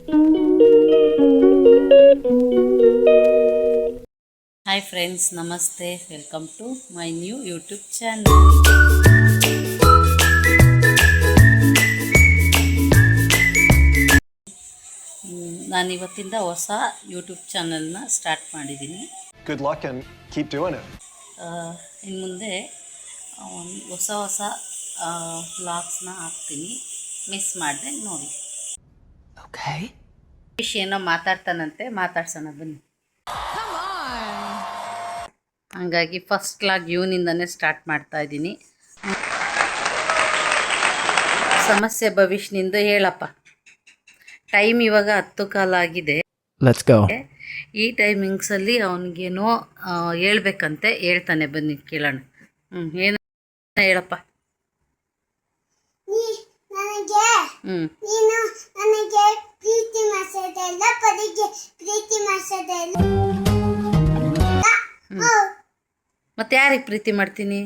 Hi friends, ನಮಸ್ತೆ. Welcome to my new YouTube channel. ನಾನು ಇವತ್ತಿಂದ ಹೊಸ ಯೂಟ್ಯೂಬ್ ಚಾನಲ್ನ ಸ್ಟಾರ್ಟ್ ಮಾಡಿದ್ದೀನಿ. Good luck and keep doing it. ಇನ್ನು ಮುಂದೆ ಹೊಸ ವ್ಲಾಗ್ಸ್ನ ಹಾಕ್ತೀನಿ, ಮಿಸ್ ಮಾಡಿದೆ ನೋಡಿ. ಓಕೆ, ಏನೋ ಮಾತಾಡ್ತಾನಂತೆ, ಮಾತಾಡ್ಸೋಣ ಬನ್ನಿ. ಹಾಗಾಗಿ ಫಸ್ಟ್ ವ್ಲಾಗ್ ಇವನಿಂದನೇ ಸ್ಟಾರ್ಟ್ ಮಾಡ್ತಾ ಇದ್ದೀನಿ. ಸಮಸ್ಯೆ ಭವಿಷ್ಯನಿಂದ ಹೇಳಪ್ಪ. ಟೈಮ್ ಇವಾಗ 10:15 ಆಗಿದೆ. Let's go. ಈ ಟೈಮಿಂಗ್ಸಲ್ಲಿ ಅವನಿಗೇನೋ ಹೇಳ್ಬೇಕಂತೆ, ಹೇಳ್ತಾನೆ, ಬನ್ನಿ ಕೇಳೋಣ. ಏನು ಹೇಳಪ್ಪ. ಮತ್ತೆ ಯಾರಿಗೆ ಪ್ರೀತಿ ಮಾಡ್ತೀನಿ?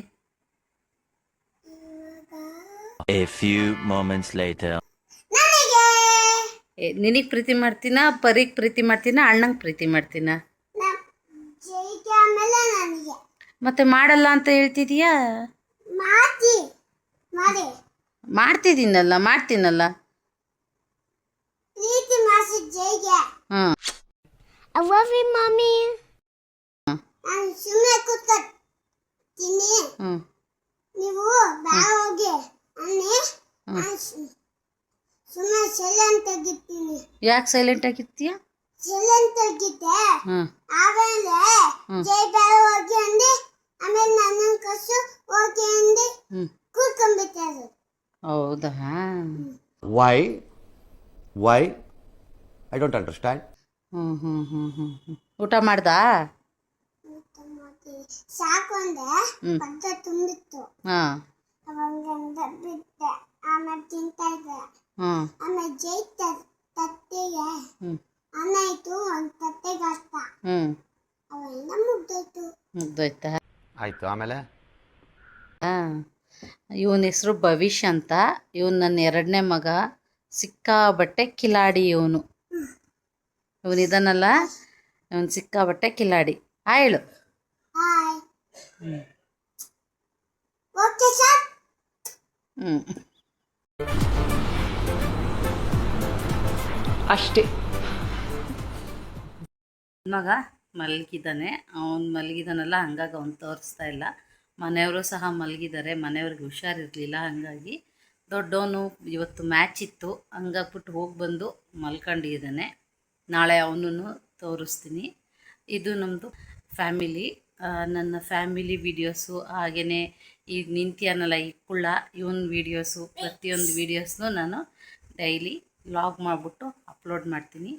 A few moments later. ನಿನಗೆ ಪ್ರೀತಿ ಮಾಡ್ತೀನ, ಪರಿಗೆ ಪ್ರೀತಿ ಮಾಡ್ತೀನ, ಅಣ್ಣಂಗೆ ಪ್ರೀತಿ ಮಾಡ್ತೀನ? ಮತ್ತೆ ಮಾಡಲ್ಲ ಅಂತ ಹೇಳ್ತಿದೀಯಾ? ಮಾಡ್ತಿದ್ದೀನಲ್ಲ, ಮಾಡ್ತೀನಲ್ಲ. ಹ್ಮ್, I love you, mommy. ಸುಮ್ಮನೆ ಕೂತ್ಕೊತೀನಿ. ನೀವು ಬಾಗೋಗಿ ಅನ್ನಿ. ಸುಮ್ಮನೆ ಸೈಲೆಂಟ್ ಆಗಿರ್ತೀನಿ. ಯಾಕೆ ಸೈಲೆಂಟ್ ಆಗಿರ್ತೀಯ? ಸೈಲೆಂಟ್ ಆಗಿದ್ದೆ. ಆಮೇಲೆ ಜೈ ಬಾರ ಹೋಗಿ ಅಂದೆ. ಆಮೇಲೆ ನನ್ನ ಕಸು ಹೋಗಿ ಅಂದೆ. ಕೂತ್ಕೊಂಡ್ಬಿಟ್ಟಾರೆ. ಹೌದಾ? Why? I don't understand. ಊಟ ಮಾಡ್ದಾ? ಸಾಕು ಅಂದೆ. ಪದ್ದ ತುಂಬಿತ್ತು. ಅವಂಗಂದ ಬಿಟ್ಟೆ. ಆಮೇಲೆ ತಿಂತಾ ಇದ್ದೆ. ಆಮೇಲೆ ಜೈ ತಟ್ಟೆಗೆ ಅನ್ನ ಇತ್ತು, ಒಂದು ತಟ್ಟೆಗೆ ಹಾಕ್ತ. ಅವೆಲ್ಲ ಮುಗ್ದೋಯ್ತಾ? ಆಯ್ತು, ಆಮೇಲೆ ಇವನ ಹೆಸರು ಭವಿಷ್ ಅಂತ. ಇವನು ನನ್ನ 2ನೇ ಮಗ. ಸಿಕ್ಕಾಬಟ್ಟೆ ಕಿಲಾಡಿ ಇವನು. ಇವನಿದಾನಲ್ಲ, ಇವನು ಸಿಕ್ಕಾಬಟ್ಟೆ ಕಿಲಾಡಿ. ಹೇಳು. ಹಾಯ್. Okay sir. ಅಷ್ಟೇ. ಮಗ ಮಲಗಿದ್ದಾನೆ. ಅವನು ಮಲಗಿದಾನಲ್ಲ, ಹಂಗಾಗಿ ಅವನು ತೋರಿಸ್ತಾ ಇಲ್ಲ. ಮನೆಯವರು ಸಹ ಮಲಗಿದ್ದಾರೆ. ಮನೆಯವ್ರಿಗೆ ಹುಷಾರಿರಲಿಲ್ಲ, ಹಾಗಾಗಿ ದೊಡ್ಡವನು ಇವತ್ತು ಮ್ಯಾಚ್ ಇತ್ತು, ಹಂಗಾಗ್ಬಿಟ್ಟು ಹೋಗಿ ಬಂದು ಮಲ್ಕೊಂಡಿದ್ದಾನೆ. ನಾಳೆ ಅವನನ್ನು ತೋರಿಸ್ತೀನಿ. ಇದು ನಮ್ಮದು ಫ್ಯಾಮಿಲಿ. ನನ್ನ ಫ್ಯಾಮಿಲಿ ವೀಡಿಯೋಸು, ಹಾಗೆಯೇ ಈಗ ನಿಂತಿಯಾನಲ್ಲ ಈ ಕುಳ್ಳ, ಇವನ ವೀಡಿಯೋಸು, ಪ್ರತಿಯೊಂದು ವೀಡಿಯೋಸ್ನೂ ನಾನು ಡೈಲಿ ವ್ಲಾಗ್ ಮಾಡಿಬಿಟ್ಟು ಅಪ್ಲೋಡ್ ಮಾಡ್ತೀನಿ.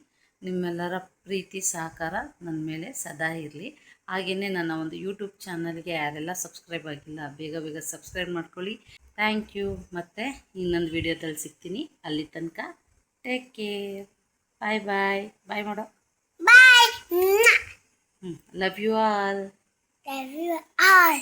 ನಿಮ್ಮೆಲ್ಲರ ಪ್ರೀತಿ ಸಹಕಾರ ನನ್ನ ಮೇಲೆ ಸದಾ ಇರಲಿ. ಹಾಗೆಯೇ ನನ್ನ ಒಂದು ಯೂಟ್ಯೂಬ್ ಚಾನಲ್ಗೆ ಯಾರೆಲ್ಲ ಸಬ್ಸ್ಕ್ರೈಬ್ ಆಗಿಲ್ಲ, ಬೇಗ ಸಬ್ಸ್ಕ್ರೈಬ್ ಮಾಡ್ಕೊಳ್ಳಿ. Thank you. ಮತ್ತು ಇನ್ನೊಂದು ವೀಡಿಯೋದಲ್ಲಿ ಸಿಗ್ತೀನಿ. ಅಲ್ಲಿ ತನಕ ಟೇಕ್ ಕೇರ್. ಬಾಯ್ ಮಾಡೋ. Bye. Love you all. Love you all.